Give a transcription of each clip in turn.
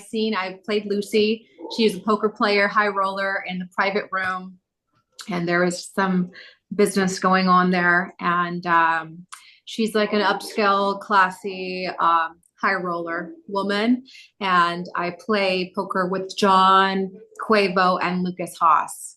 scene, I played Lucy. She is a poker player, high roller in the private room, and there was some business going on there. And she's like an upscale, classy, high roller woman. And I play poker with John, Quavo, and Lucas Haas.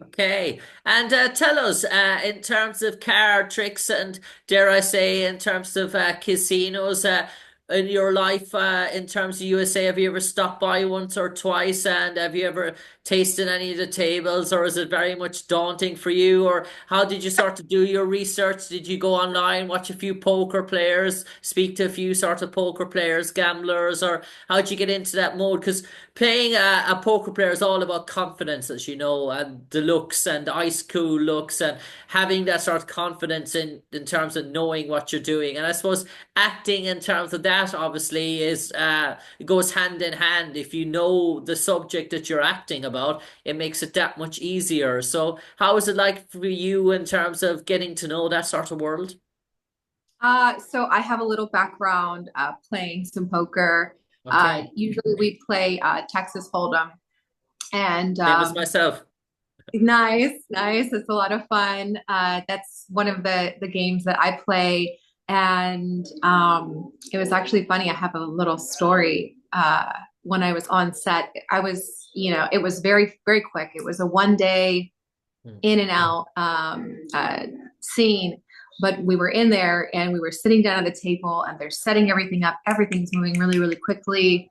Okay. And tell us, in terms of card tricks and dare I say, in terms of casinos, in your life, in terms of USA, have you ever stopped by once or twice? And have you ever tasted any of the tables, or is it very much daunting for you? Or how did you sort of do your research? Did you go online, watch a few poker players, speak to a few sort of poker players, gamblers, or how did you get into that mode? Because playing a poker player is all about confidence, as you know, and the looks and ice cool looks and having that sort of confidence in terms of knowing what you're doing. And I suppose acting in terms of that obviously is it goes hand in hand. If you know the subject that you're acting about, it makes it that much easier. So how is it like for you in terms of getting to know that sort of world? So I have a little background playing some poker. Okay. Usually we play Texas Hold'em, and Same as myself. nice, nice. It's a lot of fun. That's one of the games that I play, and it was actually funny. I have a little story. When I was on set, it was very, very quick. It was a 1 day Hmm. in and out scene, but we were in there and we were sitting down at the table and they're setting everything up. Everything's moving really, really quickly.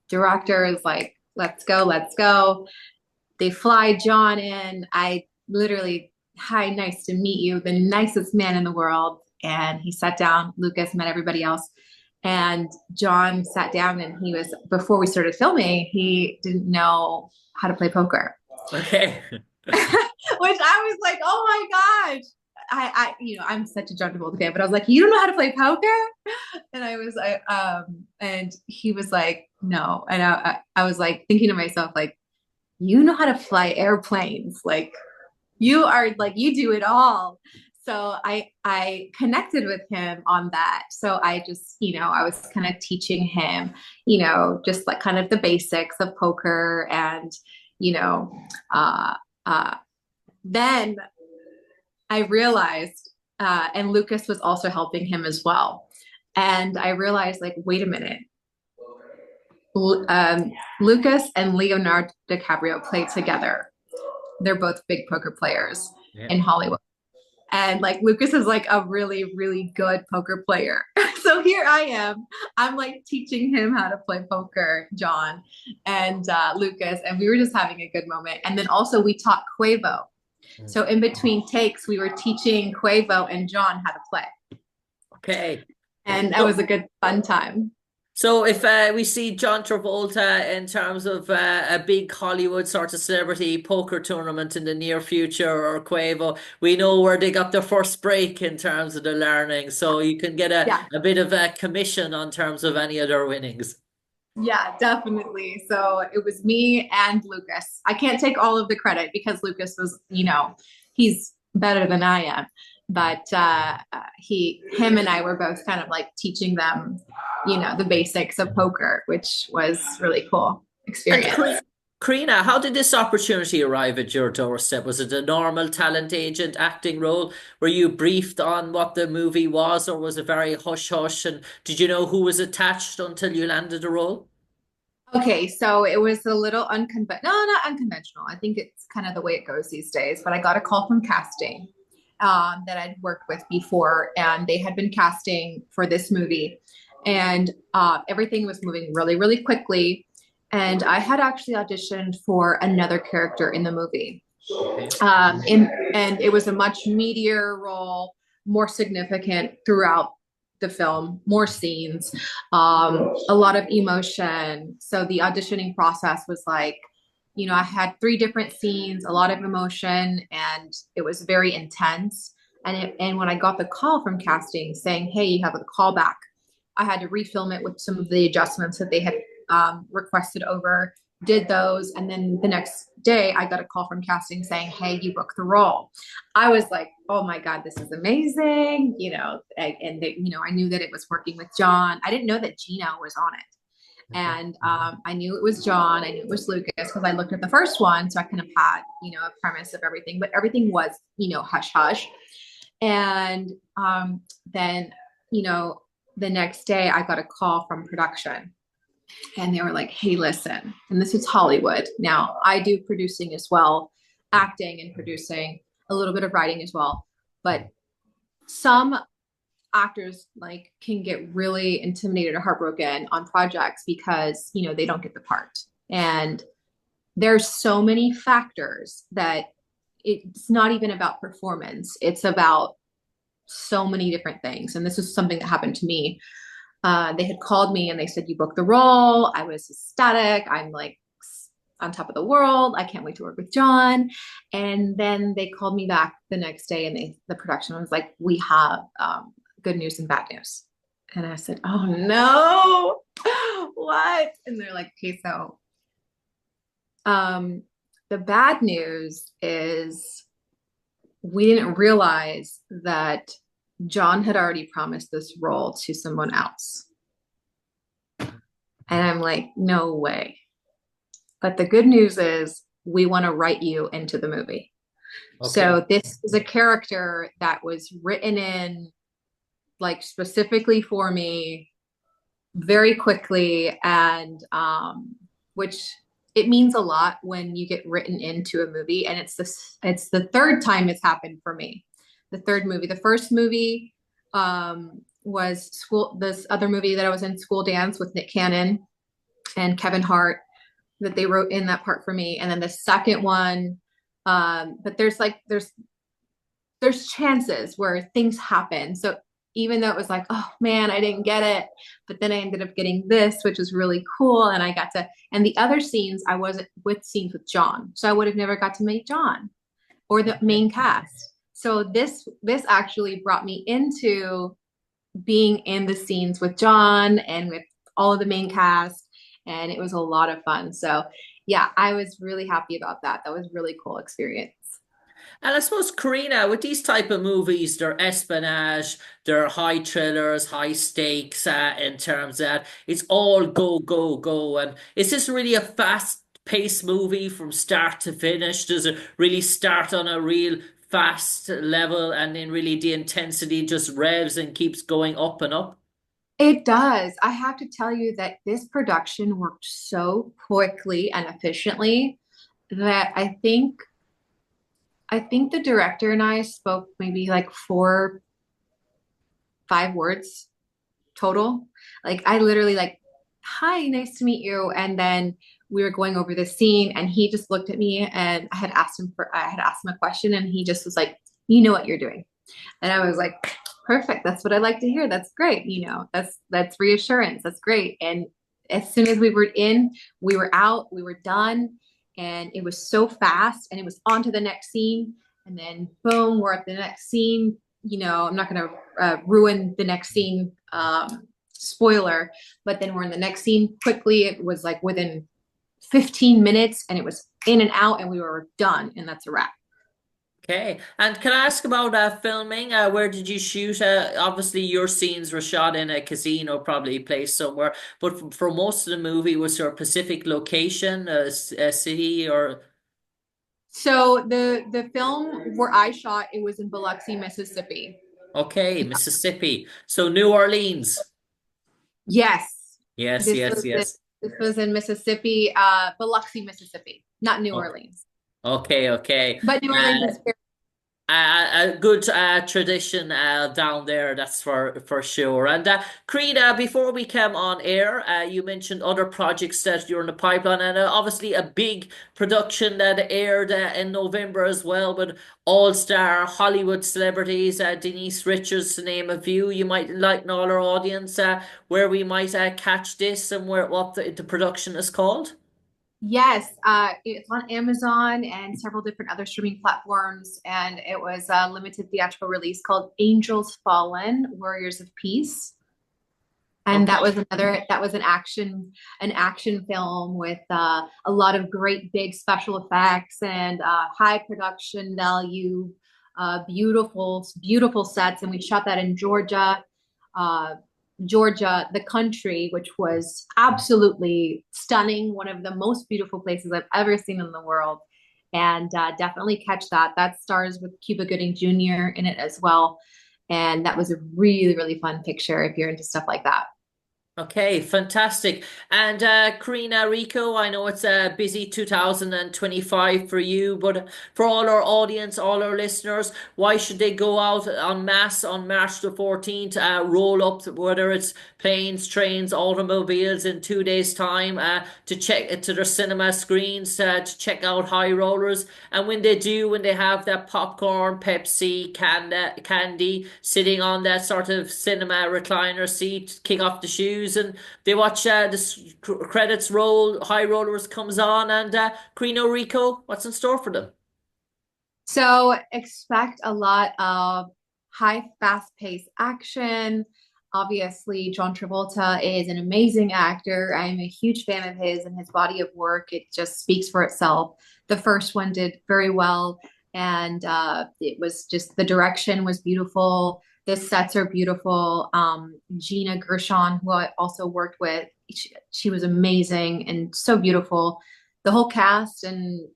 Director is like, let's go, let's go. They fly John in. I literally, hi, nice to meet you, the nicest man in the world. And he sat down. Lucas met everybody else. And John sat down and before we started filming, he didn't know how to play poker. Okay. Which I was like, oh my gosh. I'm such a John Travolta fan, but I was like, you don't know how to play poker? And and he was like, no. And I was like thinking to myself, like, you know how to fly airplanes. Like you do it all. So I connected with him on that. So I just, I was kind of teaching him, just like kind of the basics of poker and, you know, uh, uh, then I realized, and Lucas was also helping him as well. And I realized, like, wait a minute. Lucas and Leonardo DiCaprio played together. They're both big poker players Yeah. in Hollywood. And like Lucas is like a really, really good poker player. So here I am. I'm like teaching him how to play poker, John and Lucas. And we were just having a good moment. And then also we taught Quavo. So in between takes, we were teaching Quavo and John how to play. Okay. And that was So a good fun time. So if we see John Travolta in terms of a big Hollywood sort of celebrity poker tournament in the near future or Quavo, we know where they got their first break in terms of the learning. So you can get Yeah. a bit of a commission on terms of any of their winnings. Yeah, definitely. So it was me and Lucas. I can't take all of the credit because Lucas was, he's better than I am. But him and I were both kind of like teaching them, the basics of poker, which was really cool And experience. Karina, how did this opportunity arrive at your doorstep? Was it a normal talent agent acting role? Were you briefed on what the movie was, or was it very hush hush? And did you know who was attached until you landed the role? Okay, so it was a little unconventional. No, not unconventional. I think it's kind of the way it goes these days. But I got a call from casting that I'd worked with before, and they had been casting for this movie, and everything was moving really, really quickly. And I had actually auditioned for another character in the movie, Okay. and it was a much meatier role, more significant throughout the film, more scenes, a lot of emotion. So the auditioning process was like, I had three different scenes, a lot of emotion, and it was very intense. And when I got the call from casting saying, "Hey, you have a callback," I had to refilm it with some of the adjustments that they had requested over, did those. And then the next day, I got a call from casting saying, "Hey, you booked the role." I was like, "Oh my God, this is amazing." I knew that it was working with John. I didn't know that Gino was on it. And I knew it was John. I knew it was Lucas because I looked at the first one. So I kind of had, a premise of everything, but everything was, hush hush. And then, you know, the next day I got a call from production and they were like, hey, listen, and this is Hollywood. Now I do producing as well, acting and producing, a little bit of writing as well. But some actors like can get really intimidated or heartbroken on projects because, they don't get the part. And there's so many factors that it's not even about performance. It's about so many different things. And this is something that happened to me. They had called me and they said, you booked the role. I was ecstatic. I'm like on top of the world. I can't wait to work with John. And then they called me back the next day and the production was like, we have good news and bad news. And I said, oh no, what? And they're like, okay, so the bad news is we didn't realize that John had already promised this role to someone else. And I'm like, no way. But the good news is we want to write you into the movie. Okay. So this is a character that was written in like specifically for me very quickly, and which it means a lot when you get written into a movie. And it's the third time it's happened for me. The third movie. The first movie was this other movie that I was in, School Dance, with Nick Cannon and Kevin Hart, that they wrote in that part for me. And then the second one, but there's chances where things happen. So even though it was like, oh man, I didn't get it, but then I ended up getting this, which was really cool. And I got to, and the other scenes, I wasn't with scenes with John. So I would have never got to meet John or the main cast. So this actually brought me into being in the scenes with John and with all of the main cast. And it was a lot of fun. So yeah, I was really happy about that. That was a really cool experience. And I suppose, Korrina, with these type of movies, they're espionage, they're high thrillers, high stakes in terms that it's all go, go, go. And is this really a fast-paced movie from start to finish? Does it really start on a real fast level and then really the intensity just revs and keeps going up and up? It does. I have to tell you that this production worked so quickly and efficiently that I think the director and I spoke maybe like 5 words total. Like I literally like, hi, nice to meet you. And then we were going over the scene and he just looked at me and I had asked him a question and he just was like, you know what you're doing. And I was like, perfect. That's what I like to hear. That's great. That's reassurance. That's great. And as soon as we were in, we were out, we were done. And it was so fast and it was on to the next scene. And then boom, we're at the next scene. I'm not going to ruin the next scene, spoiler, but then we're in the next scene quickly. It was like within 15 minutes and it was in and out and we were done. And that's a wrap. Okay. And can I ask about filming? Where did you shoot? Obviously, your scenes were shot in a casino, probably place somewhere. But for most of the movie, was there a specific location, a city, or? So the film where I shot, it was in Biloxi, Mississippi. Okay, Mississippi. So New Orleans. Yes. Yes, This yes, was yes. this was in Mississippi, Biloxi, Mississippi, not New Oh, Orleans. okay, okay. But New Orleans is very. A good tradition down there, that's for sure. And Karina, before we came on air, you mentioned other projects that you're in the pipeline, and obviously a big production that aired in November as well, with all-star Hollywood celebrities, Denise Richards, to name a few. You might enlighten all our audience where we might catch this and what the production is called. Yes, it's on Amazon and several different other streaming platforms, and it was a limited theatrical release called Angels Fallen, Warriors of Peace. And Okay. that was an action film with a lot of great big special effects and high production value, beautiful, beautiful sets. And we shot that in Georgia. Georgia, the country, which was absolutely stunning, one of the most beautiful places I've ever seen in the world. And definitely catch that. That stars with Cuba Gooding Jr. in it as well. And that was a really, really fun picture if you're into stuff like that. Okay, fantastic. And Korrina Rico, I know it's a busy 2025 for you, but for all our audience, all our listeners, why should they go out en masse on March the 14th, roll up, whether it's planes, trains, automobiles in 2 days' time, to check to their cinema screens, to check out high rollers. And when they do, when they have that popcorn, Pepsi, candy, sitting on that sort of cinema recliner seat, kick off the shoes, and they watch credits roll, high rollers comes on, and Corino Rico, what's in store for them? So expect a lot of high, fast-paced action. Obviously, John Travolta is an amazing actor. I'm a huge fan of his and his body of work. It just speaks for itself. The first one did very well, and it was just the direction was beautiful. The sets are beautiful. Gina Gershon, who I also worked with, she was amazing and so beautiful. The whole cast and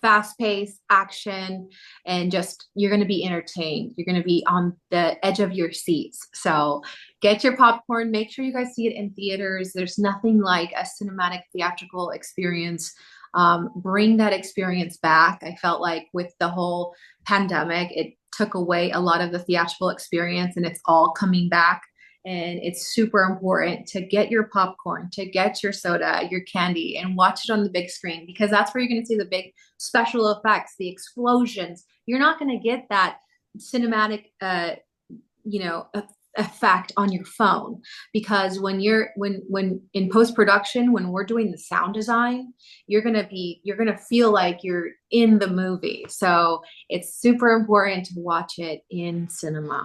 fast paced action, and just you're going to be entertained. You're going to be on the edge of your seats. So get your popcorn. Make sure you guys see it in theaters. There's nothing like a cinematic theatrical experience. Bring that experience back. I felt like with the whole pandemic, it took away a lot of the theatrical experience, and it's all coming back. And it's super important to get your popcorn, to get your soda, your candy, and watch it on the big screen, because that's where you're going to see the big special effects, the explosions. You're not going to get that cinematic, you know, effect on your phone, because when in post production, when we're doing the sound design, you're gonna feel like you're in the movie. So it's super important to watch it in cinema.